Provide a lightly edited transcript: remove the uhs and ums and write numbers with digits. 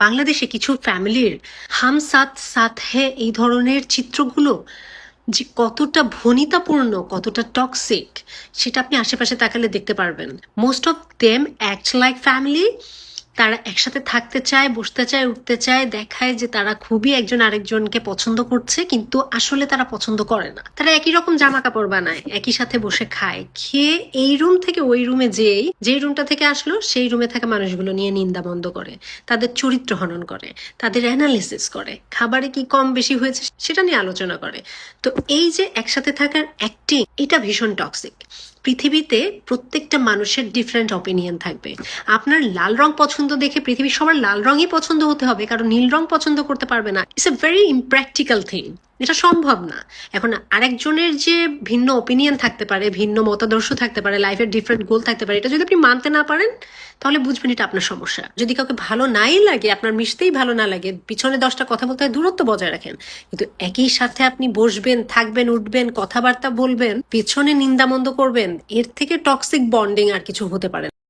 বাংলাদেশে কিছু ফ্যামিলির হাম সাথ সাথ হে এই ধরনের চিত্রগুলো যে কতটা ভনিতাপূর্ণ, কতটা টক্সিক, সেটা আপনি আশেপাশে তাকালে দেখতে পারবেন। Most of them act like family. তারা একসাথে থাকতে চায়, বসতে চায়, উঠতে চায়, দেখায় যে তারা খুবই একজন আরেকজনকে পছন্দ করছে, কিন্তু আসলে তারা পছন্দ করে না। তারা একই রকম জামা কাপড় বানায়, একই সাথে বসে খায়, খেয়ে এই রুম থেকে ওই রুমে যেই রুমটা থেকে আসলো সেই রুমে থাকা মানুষগুলো নিয়ে নিন্দাবন্ধ করে, তাদের চরিত্র হনন করে, তাদের অ্যানালিসিস করে, খাবারে কি কম বেশি হয়েছে সেটা নিয়ে আলোচনা করে। তো এই যে একসাথে থাকার অ্যাক্টিং, এটা ভীষণ টক্সিক। পৃথিবীতে প্রত্যেকটা মানুষের ডিফারেন্ট অপিনিয়ন থাকবে। আপনার লাল রং পছন্দ দেখে পৃথিবীর সবার লাল রঙই পছন্দ হতে হবে, কারণ নীল রং পছন্দ করতে পারবে না। It's a very impractical thing, এটা সম্ভব না। এখন আরেকজনের যে ভিন্ন ওপিনিয়ন থাকতে পারে, ভিন্ন মতাদর্শ থাকতে পারে, লাইফের ডিফারেন্ট গোল থাকতে পারে, এটা যদি আপনি মানতে না পারেন তাহলে বুঝবেন এটা আপনার সমস্যা। যদি কাউকে ভালো নাই লাগে, আপনার মিশতেই ভালো না লাগে, পিছনে 10টা কথা বলতে হয়, দূরত্ব বজায় রাখেন। কিন্তু একই সাথে আপনি বসবেন, থাকবেন, উঠবেন, কথাবার্তা বলবেন, পেছনে নিন্দামন্দ করবেন, এর থেকে টক্সিক বন্ডিং আর কিছু হতে পারে না।